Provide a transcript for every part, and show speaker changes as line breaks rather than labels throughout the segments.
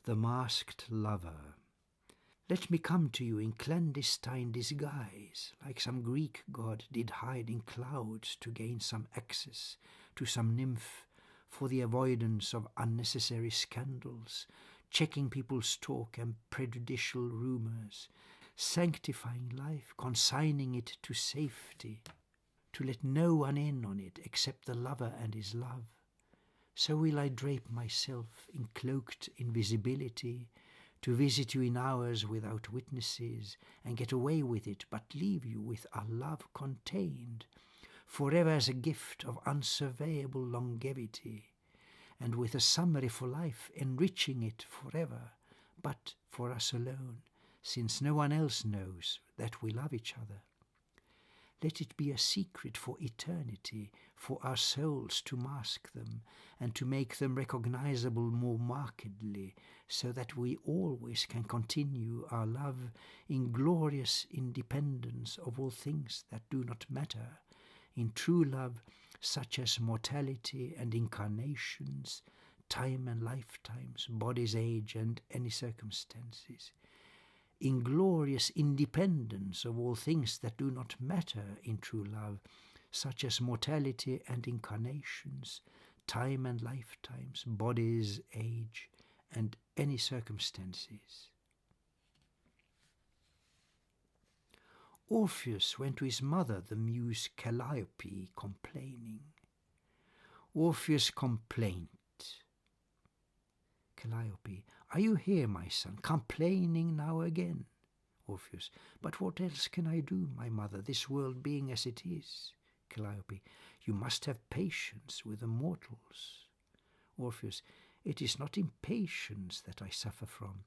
the masked lover. Let me come to you in clandestine disguise, like some Greek god did hide in clouds to gain some access to some nymph for the avoidance of unnecessary scandals, checking people's talk and prejudicial rumors, sanctifying life, consigning it to safety, to let no one in on it except the lover and his love. So will I drape myself in cloaked invisibility, to visit you in hours without witnesses, and get away with it, but leave you with our love contained, forever as a gift of unsurveyable longevity, and with a summary for life, enriching it forever, but for us alone, since no one else knows that we love each other. Let it be a secret for eternity, for our souls to mask them, and to make them recognizable more markedly, so that we always can continue our love in glorious independence of all things that do not matter, in true love such as mortality and incarnations, time and lifetimes, body's age and any circumstances, in glorious independence of all things that do not matter in true love, such as mortality and incarnations, time and lifetimes, body's age, and any circumstances. Orpheus went to his mother, the muse Calliope, complaining. Orpheus' complaint. Calliope, are you here, my son, complaining now again? Orpheus, but what else can I do, my mother, this world being as it is? Calliope, you must have patience with the mortals. Orpheus, it is not impatience that I suffer from.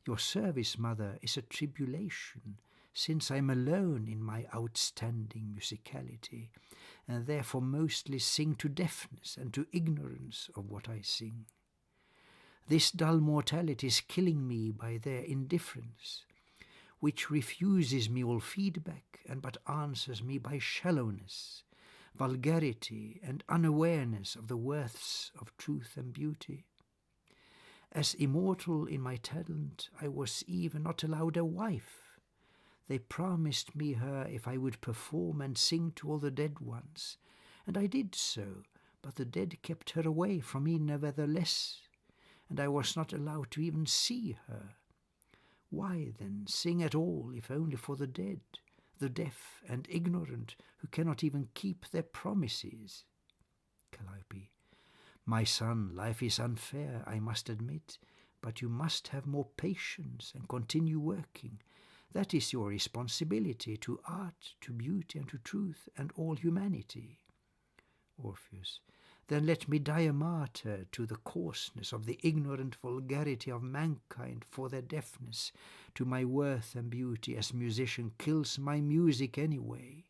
Your service, mother, is a tribulation, since I am alone in my outstanding musicality, and therefore mostly sing to deafness and to ignorance of what I sing. This dull mortality is killing me by their indifference, which refuses me all feedback and but answers me by shallowness, vulgarity, and unawareness of the worths of truth and beauty. As immortal in my talent, I was even not allowed a wife. They promised me her if I would perform and sing to all the dead ones, and I did so, but the dead kept her away from me nevertheless, and I was not allowed to even see her. Why, then, sing at all, if only for the dead, the deaf and ignorant, who cannot even keep their promises? Calliope, my son, life is unfair, I must admit, but you must have more patience and continue working. That is your responsibility to art, to beauty, and to truth, and all humanity. Orpheus, then let me die a martyr to the coarseness of the ignorant vulgarity of mankind for their deafness to my worth and beauty as musician kills my music anyway.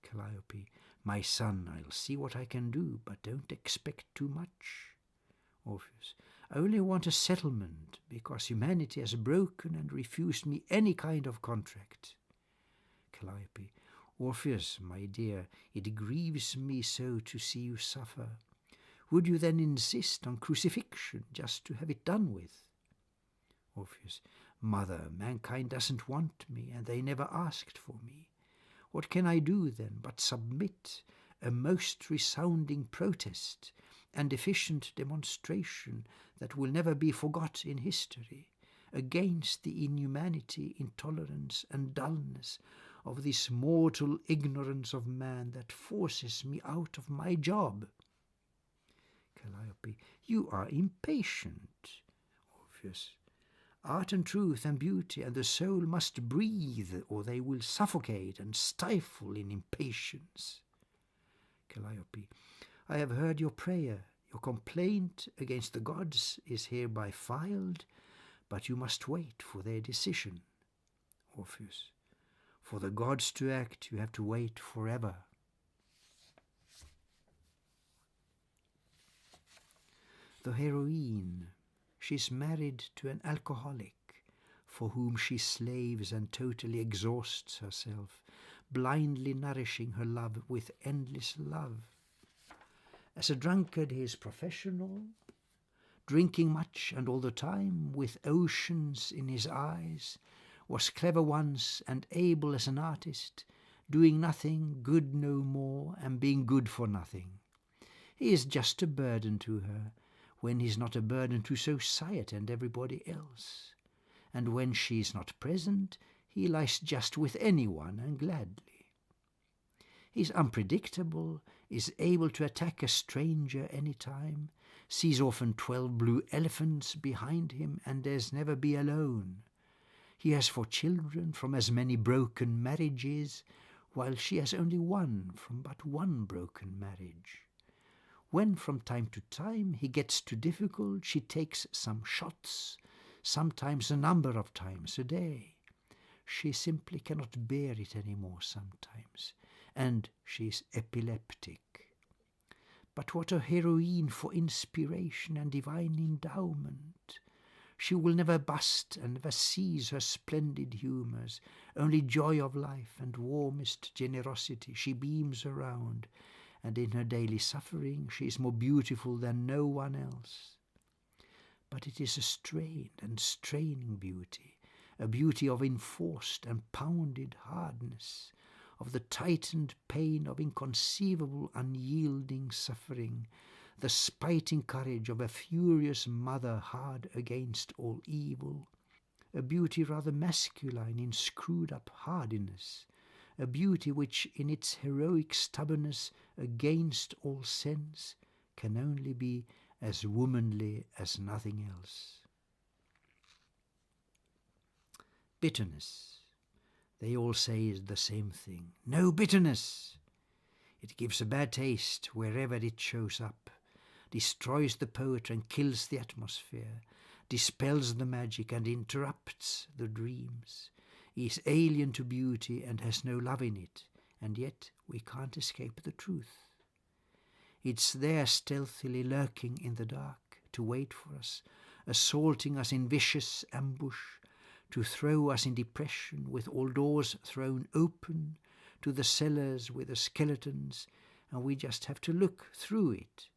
Calliope, my son, I'll see what I can do, but don't expect too much. Orpheus, I only want a settlement, because humanity has broken and refused me any kind of contract. Calliope, Orpheus, my dear, it grieves me so to see you suffer. Would you then insist on crucifixion just to have it done with? Orpheus, mother, mankind doesn't want me, and they never asked for me. What can I do then but submit a most resounding protest and efficient demonstration that will never be forgot in history, against the inhumanity, intolerance, and dullness of this mortal ignorance of man that forces me out of my job? Calliope, you are impatient. Orpheus, art and truth and beauty and the soul must breathe, or they will suffocate and stifle in impatience. Calliope, I have heard your prayer. Your complaint against the gods is hereby filed, but you must wait for their decision. Orpheus, for the gods to act, you have to wait forever. The heroine, she's married to an alcoholic, for whom she slaves and totally exhausts herself, blindly nourishing her love with endless love. As a drunkard he is professional, drinking much and all the time, with oceans in his eyes, was clever once and able as an artist, doing nothing, good no more, and being good for nothing. He is just a burden to her, when he's not a burden to society and everybody else. And when she's not present, he lies just with anyone and gladly. He's unpredictable, is able to attack a stranger any time, sees often 12 blue elephants behind him and dares never be alone. He has 4 children from as many broken marriages, while she has only 1 from but 1 broken marriage. When from time to time he gets too difficult, she takes some shots, sometimes a number of times a day. She simply cannot bear it anymore sometimes, and she is epileptic. But what a heroine for inspiration and divine endowment! She will never bust and never cease her splendid humours, only joy of life and warmest generosity she beams around, and in her daily suffering she is more beautiful than no one else. But it is a strained and straining beauty, a beauty of enforced and pounded hardness, of the tightened pain of inconceivable unyielding suffering, the spiting courage of a furious mother hard against all evil, a beauty rather masculine in screwed-up hardiness, a beauty which in its heroic stubbornness against all sense can only be as womanly as nothing else. Bitterness. They all say the same thing. No bitterness! It gives a bad taste wherever it shows up, destroys the poetry and kills the atmosphere, dispels the magic and interrupts the dreams, is alien to beauty and has no love in it, and yet we can't escape the truth. It's there stealthily lurking in the dark to wait for us, assaulting us in vicious ambush, to throw us in depression with all doors thrown open, to the cellars with the skeletons, and we just have to look through it,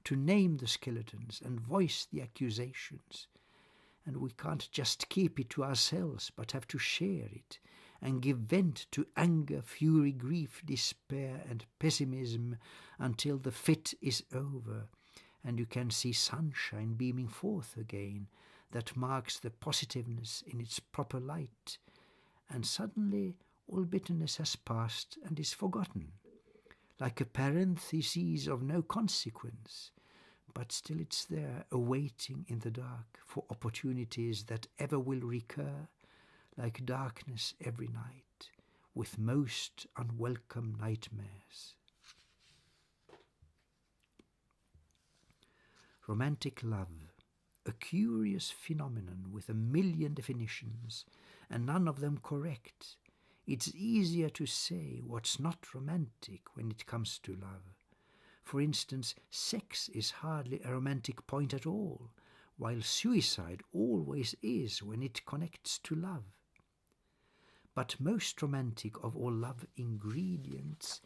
to name the skeletons and voice the accusations. And we can't just keep it to ourselves, but have to share it and give vent to anger, fury, grief, despair and pessimism until the fit is over and you can see sunshine beaming forth again that marks the positiveness in its proper light, and suddenly all bitterness has passed and is forgotten, like a parenthesis of no consequence, but still it's there, awaiting in the dark for opportunities that ever will recur, like darkness every night, with most unwelcome nightmares. Romantic love, a curious phenomenon with a million definitions, and none of them correct. It's easier to say what's not romantic when it comes to love. For instance, sex is hardly a romantic point at all, while suicide always is when it connects to love. But most romantic of all love ingredients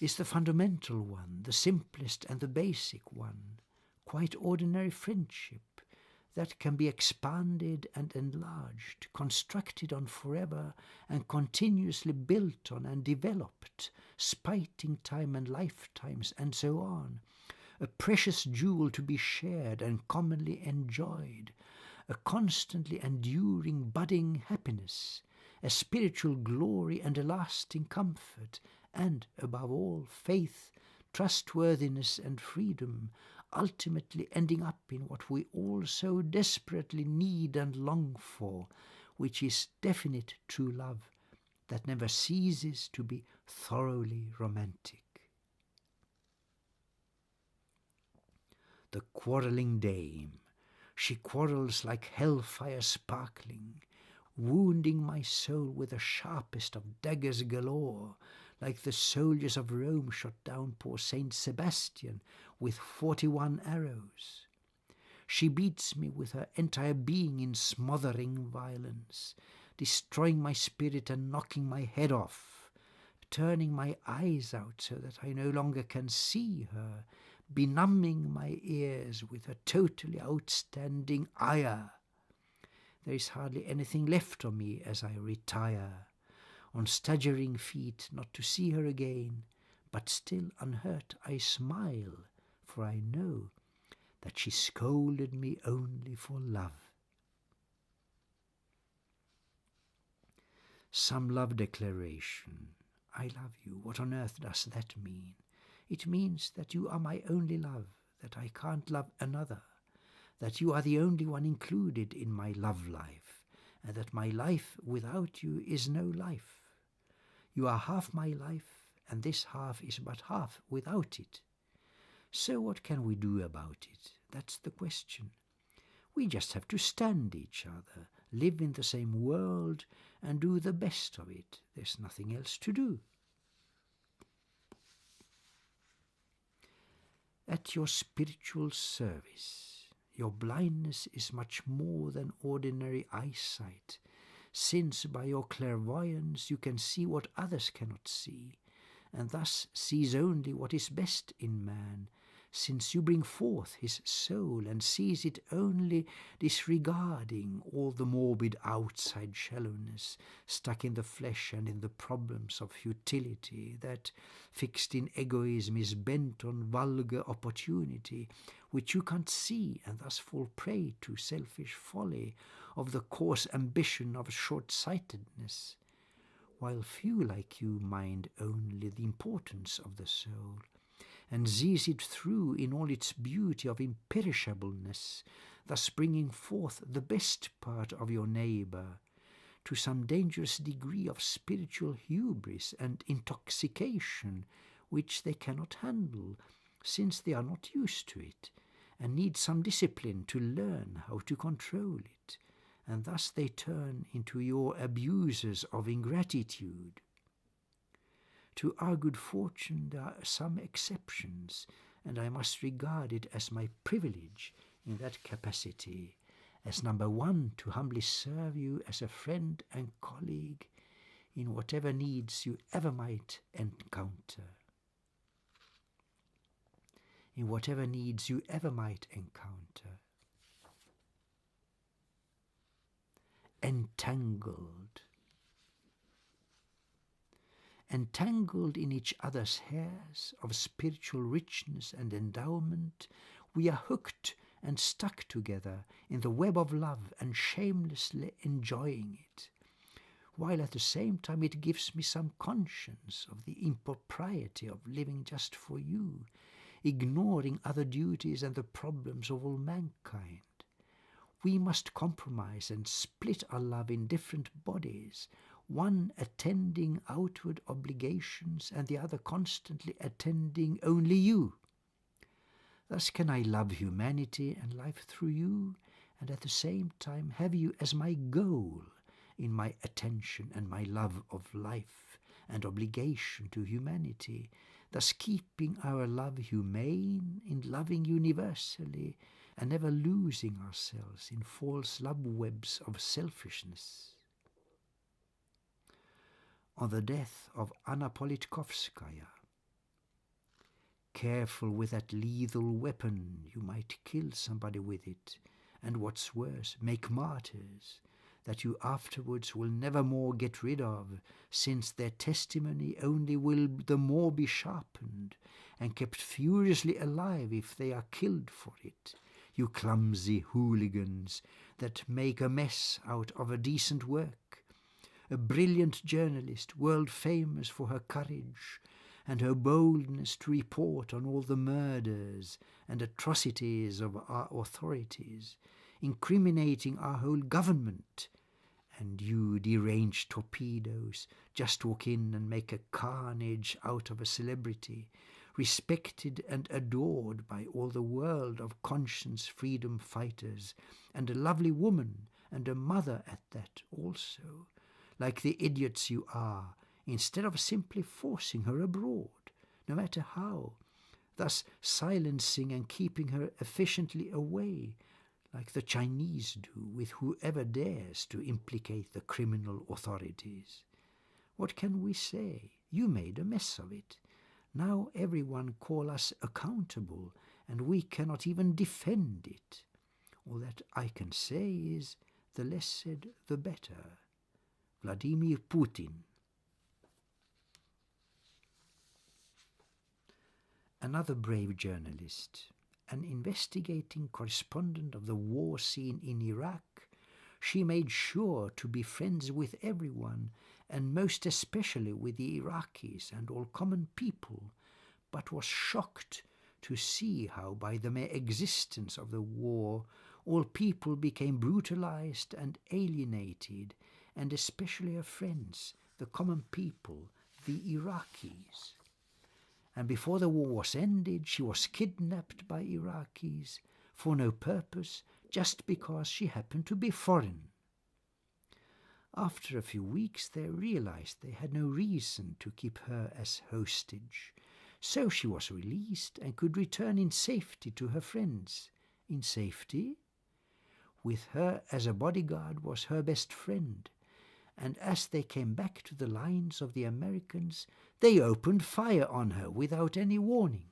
is the fundamental one, the simplest and the basic one, quite ordinary friendship that can be expanded and enlarged, constructed on forever and continuously built on and developed, spiting time and lifetimes and so on, a precious jewel to be shared and commonly enjoyed, a constantly enduring budding happiness, a spiritual glory and a lasting comfort, and, above all, faith, trustworthiness and freedom, ultimately ending up in what we all so desperately need and long for, which is definite true love that never ceases to be thoroughly romantic. The quarrelling dame, she quarrels like hellfire sparkling, wounding my soul with the sharpest of daggers galore, like the soldiers of Rome shot down poor Saint Sebastian with 41 arrows. She beats me with her entire being in smothering violence, destroying my spirit and knocking my head off, turning my eyes out so that I no longer can see her, benumbing my ears with her totally outstanding ire. There is hardly anything left of me as I retire, on staggering feet, not to see her again, but still unhurt I smile, for I know that she scolded me only for love. Some love declaration. I love you. What on earth does that mean? It means that you are my only love, that I can't love another, that you are the only one included in my love life, and that my life without you is no life. You are half my life, and this half is but half without it. So what can we do about it? That's the question. We just have to stand each other, live in the same world, and do the best of it. There's nothing else to do. At your spiritual service, your blindness is much more than ordinary eyesight, since by your clairvoyance you can see what others cannot see, and thus sees only what is best in man, since you bring forth his soul and sees it only, disregarding all the morbid outside shallowness stuck in the flesh and in the problems of futility that, fixed in egoism, is bent on vulgar opportunity, which you can't see, and thus fall prey to selfish folly of the coarse ambition of short-sightedness, while few like you mind only the importance of the soul, and sees it through in all its beauty of imperishableness, thus bringing forth the best part of your neighbour to some dangerous degree of spiritual hubris and intoxication, which they cannot handle, since they are not used to it, and need some discipline to learn how to control it, and thus they turn into your abusers of ingratitude. To our good fortune there are some exceptions, and I must regard it as my privilege in that capacity, as number one, to humbly serve you as a friend and colleague in whatever needs you ever might encounter. In whatever needs you ever might encounter. Entangled. Entangled in each other's hairs of spiritual richness and endowment, we are hooked and stuck together in the web of love and shamelessly enjoying it, while at the same time it gives me some conscience of the impropriety of living just for you, ignoring other duties and the problems of all mankind. We must compromise and split our love in different bodies, one attending outward obligations and the other constantly attending only you. Thus can I love humanity and life through you, and at the same time have you as my goal in my attention and my love of life and obligation to humanity, thus keeping our love humane in loving universally and never losing ourselves in false love webs of selfishness. On the death of Anna Politkovskaya, careful with that lethal weapon, you might kill somebody with it, and what's worse, make martyrs, that you afterwards will never more get rid of, since their testimony only will the more be sharpened, and kept furiously alive if they are killed for it. You clumsy hooligans that make a mess out of a decent work. A brilliant journalist, world famous for her courage and her boldness to report on all the murders and atrocities of our authorities, incriminating our whole government, and you deranged torpedoes just walk in and make a carnage out of a celebrity, respected and adored by all the world of conscience freedom fighters, and a lovely woman and a mother at that also, like the idiots you are, instead of simply forcing her abroad, no matter how, thus silencing and keeping her efficiently away, like the Chinese do with whoever dares to implicate the criminal authorities. What can we say? You made a mess of it, Now everyone call us accountable, and we cannot even defend it. All that I can say is, the less said, the better. Vladimir Putin. Another brave journalist, an investigating correspondent of the war scene in Iraq, she made sure to be friends with everyone, and most especially with the Iraqis and all common people, but was shocked to see how by the mere existence of the war all people became brutalized and alienated, and especially her friends, the common people, the Iraqis. And before the war was ended, she was kidnapped by Iraqis for no purpose, just because she happened to be foreign. After a few weeks, they realized they had no reason to keep her as hostage, so she was released and could return in safety to her friends. In safety? With her as a bodyguard was her best friend, and as they came back to the lines of the Americans, they opened fire on her without any warning.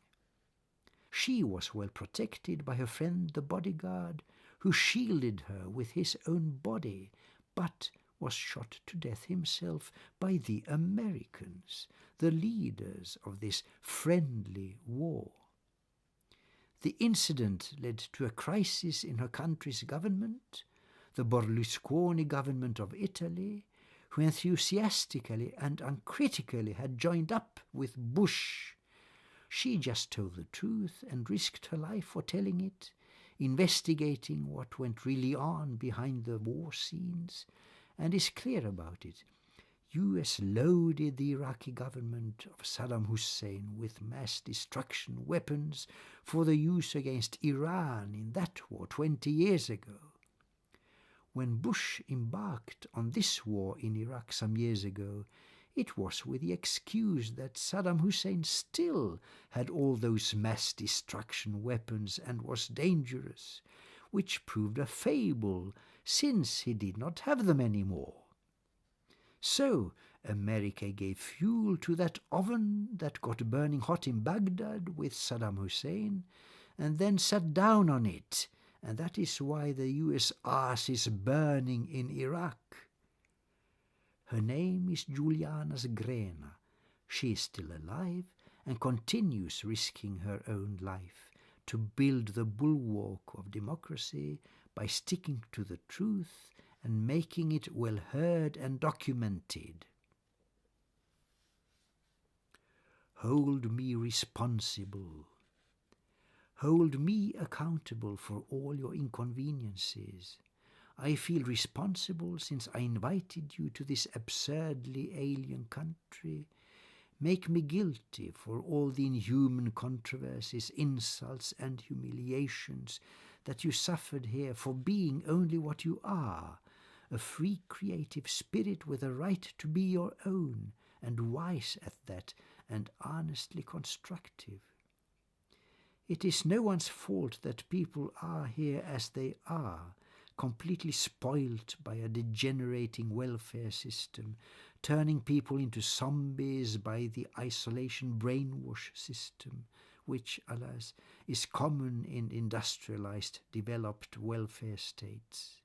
She was well protected by her friend the bodyguard, who shielded her with his own body, but was shot to death himself by the Americans, the leaders of this friendly war. The incident led to a crisis in her country's government, the Berlusconi government of Italy, who enthusiastically and uncritically had joined up with Bush. She just told the truth and risked her life for telling it, investigating what went really on behind the war scenes, and is clear about it. US loaded the Iraqi government of Saddam Hussein with mass destruction weapons for the use against Iran in that war 20 years ago. When Bush embarked on this war in Iraq some years ago, it was with the excuse that Saddam Hussein still had all those mass destruction weapons and was dangerous, which proved a fable since he did not have them anymore. So America gave fuel to that oven that got burning hot in Baghdad with Saddam Hussein, and then sat down on it, and that is why the US arse is burning in Iraq. Her name is Juliana Zgrena. She is still alive and continues risking her own life to build the bulwark of democracy by sticking to the truth and making it well heard and documented. Hold me responsible. Hold me accountable for all your inconveniences. I feel responsible since I invited you to this absurdly alien country. Make me guilty for all the inhuman controversies, insults and humiliations that you suffered here for being only what you are, a free creative spirit with a right to be your own, and wise at that, and honestly constructive. It is no one's fault that people are here as they are, completely spoilt by a degenerating welfare system, turning people into zombies by the isolation brainwash system, which, alas, is common in industrialized, developed welfare states.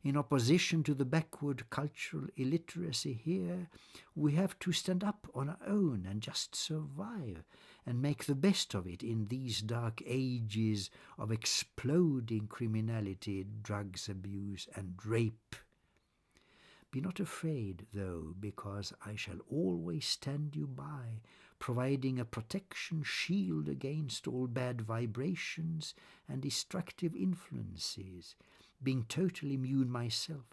In opposition to the backward cultural illiteracy here, we have to stand up on our own and just survive and make the best of it in these dark ages of exploding criminality, drugs abuse and rape. Be not afraid, though, because I shall always stand you by, providing a protection shield against all bad vibrations and destructive influences, being totally immune myself.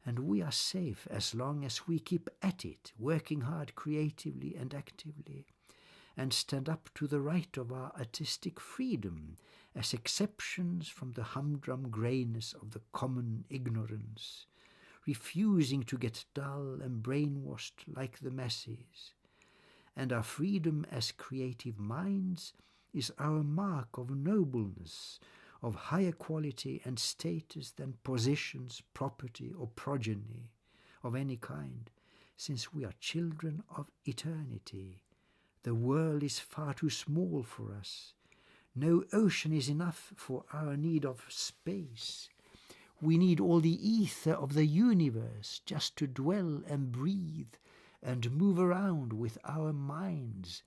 And we are safe as long as we keep at it, working hard creatively and actively, and stand up to the right of our artistic freedom as exceptions from the humdrum greyness of the common ignorance, refusing to get dull and brainwashed like the masses. And our freedom as creative minds is our mark of nobleness, of higher quality and status than positions, property, or progeny of any kind, since we are children of eternity, The world is far too small for us. No ocean is enough for our need of space. We need all the ether of the universe just to dwell and breathe and move around with our minds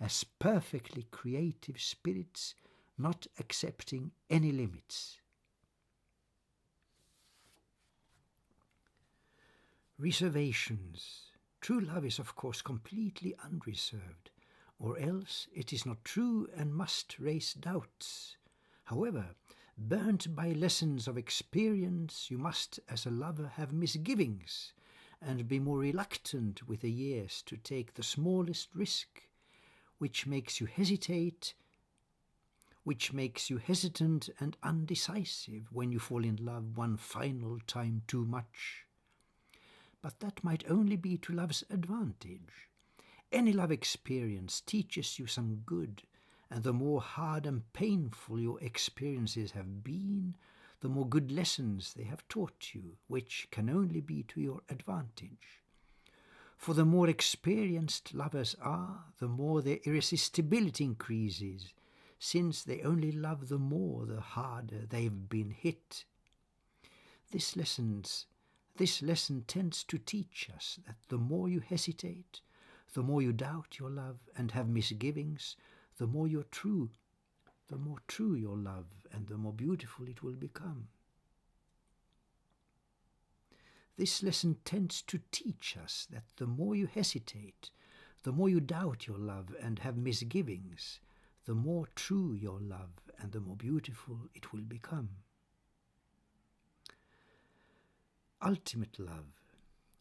as perfectly creative spirits, not accepting any limits. Reservations. True love is of course completely unreserved, or else it is not true and must raise doubts. However, burnt by lessons of experience, you must as a lover have misgivings and be more reluctant with the years to take the smallest risk, which makes you hesitant and undecisive when you fall in love one final time too much. But that might only be to love's advantage. Any love experience teaches you some good, and the more hard and painful your experiences have been, the more good lessons they have taught you, which can only be to your advantage. For the more experienced lovers are, the more their irresistibility increases, since they only love the more the harder they've been hit. This lesson tends to teach us that the more you hesitate, the more you doubt your love and have misgivings, the more true your love, and the more beautiful it will become. This lesson tends to teach us that the more you hesitate, the more you doubt your love and have misgivings, the more true your love and the more beautiful it will become. Ultimate love.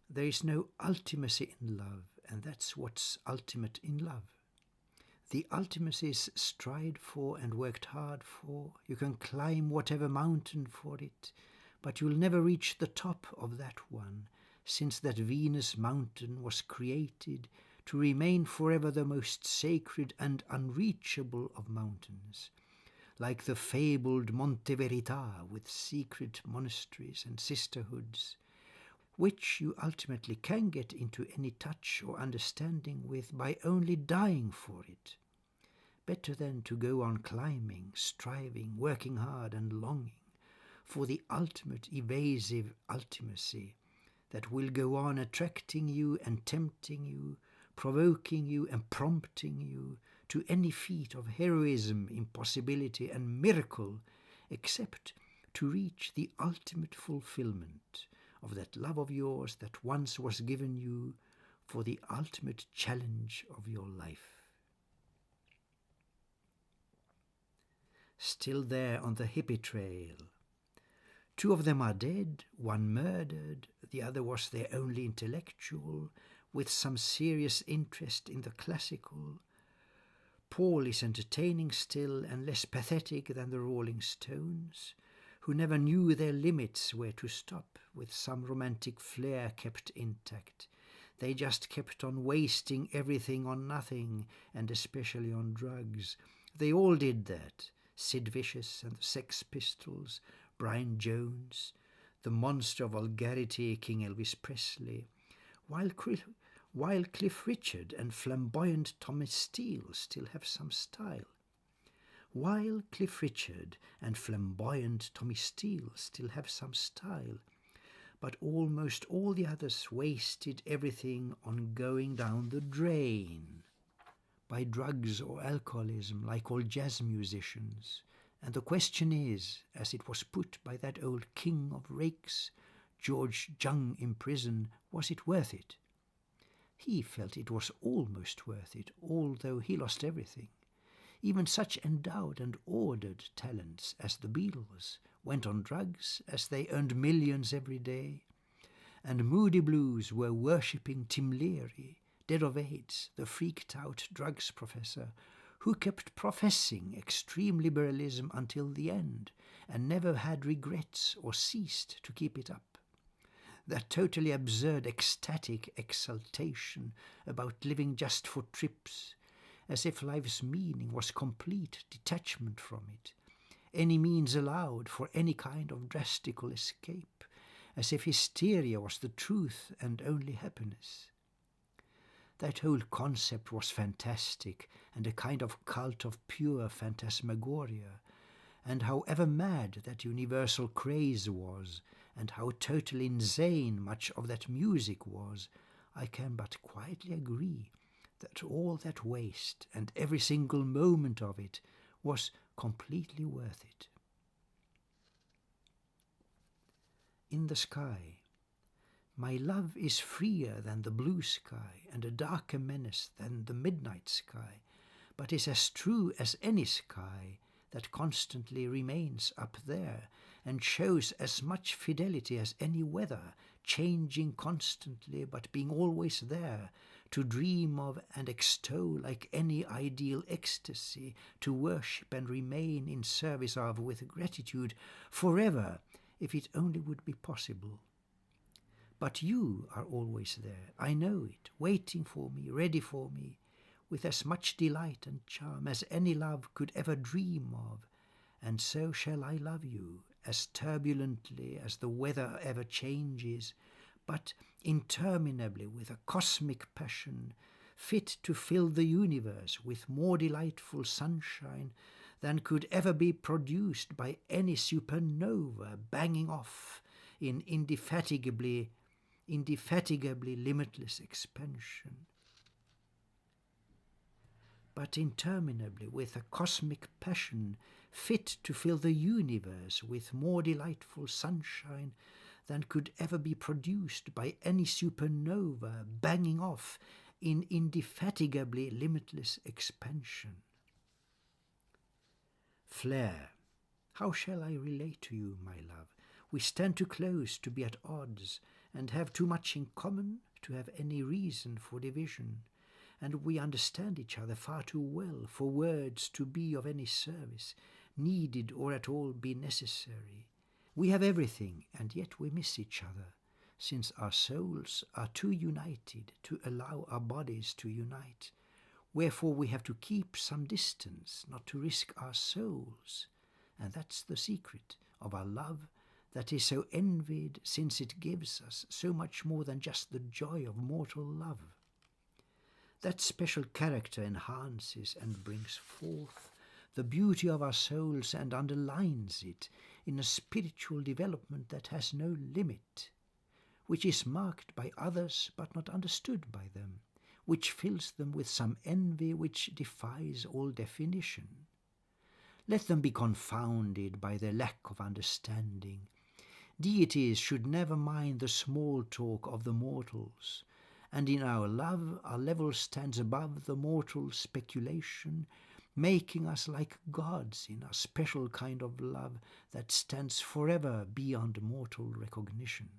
There is no ultimacy in love, and that's what's ultimate in love. The ultimacies strived for and worked hard for. You can climb whatever mountain for it, but you'll never reach the top of that one, since that Venus mountain was created to remain forever the most sacred and unreachable of mountains, like the fabled Monte Verità with secret monasteries and sisterhoods, which you ultimately can get into any touch or understanding with by only dying for it. Better than to go on climbing, striving, working hard and longing for the ultimate evasive ultimacy that will go on attracting you and tempting you, provoking you and prompting you to any feat of heroism, impossibility and miracle, except to reach the ultimate fulfillment of that love of yours that once was given you for the ultimate challenge of your life. Still there on the hippie trail. 2 of them are dead, 1 murdered, the other was their only intellectual, with some serious interest in the classical. Paul is entertaining still and less pathetic than the Rolling Stones, who never knew their limits where to stop, with some romantic flair kept intact. They just kept on wasting everything on nothing, and especially on drugs. They all did that. Sid Vicious and the Sex Pistols, Brian Jones, the monster of vulgarity King Elvis Presley, while Cliff Richard and flamboyant Tommy Steele still have some style. While Cliff Richard and flamboyant Tommy Steele still have some style, but almost all the others wasted everything on going down the drain by drugs or alcoholism, like all jazz musicians. And the question is, as it was put by that old king of rakes, George Jung in prison, was it worth it? He felt it was almost worth it, although he lost everything. Even such endowed and ordered talents as the Beatles went on drugs as they earned millions every day. And Moody Blues were worshipping Tim Leary, dead of AIDS, the freaked-out drugs professor, who kept professing extreme liberalism until the end and never had regrets or ceased to keep it up. That totally absurd ecstatic exultation about living just for trips, as if life's meaning was complete detachment from it, any means allowed for any kind of drastical escape, as if hysteria was the truth and only happiness. That whole concept was fantastic and a kind of cult of pure phantasmagoria, and however mad that universal craze was, and how totally insane much of that music was, I can but quietly agree that all that waste and every single moment of it was completely worth it. In the sky, my love is freer than the blue sky and a darker menace than the midnight sky, but is as true as any sky that constantly remains up there and shows as much fidelity as any weather, changing constantly but being always there, to dream of and extol like any ideal ecstasy, to worship and remain in service of with gratitude forever, if it only would be possible. But you are always there, I know it, waiting for me, ready for me, with as much delight and charm as any love could ever dream of, and so shall I love you, as turbulently as the weather ever changes, but interminably with a cosmic passion, fit to fill the universe with more delightful sunshine than could ever be produced by any supernova banging off in indefatigably limitless expansion, but interminably with a cosmic passion fit to fill the universe with more delightful sunshine than could ever be produced by any supernova banging off in indefatigably limitless expansion. Flare, how shall I relate to you, my love? We stand too close to be at odds, and have too much in common to have any reason for division, and we understand each other far too well for words to be of any service, needed or at all be necessary. We have everything, and yet we miss each other, since our souls are too united to allow our bodies to unite. Wherefore we have to keep some distance, not to risk our souls. And that's the secret of our love that is so envied, since it gives us so much more than just the joy of mortal love. That special character enhances and brings forth the beauty of our souls and underlines it in a spiritual development that has no limit, which is marked by others but not understood by them, which fills them with some envy which defies all definition. Let them be confounded by their lack of understanding. Deities should never mind the small talk of the mortals, and in our love our level stands above the mortal speculation, making us like gods in our special kind of love that stands forever beyond mortal recognition.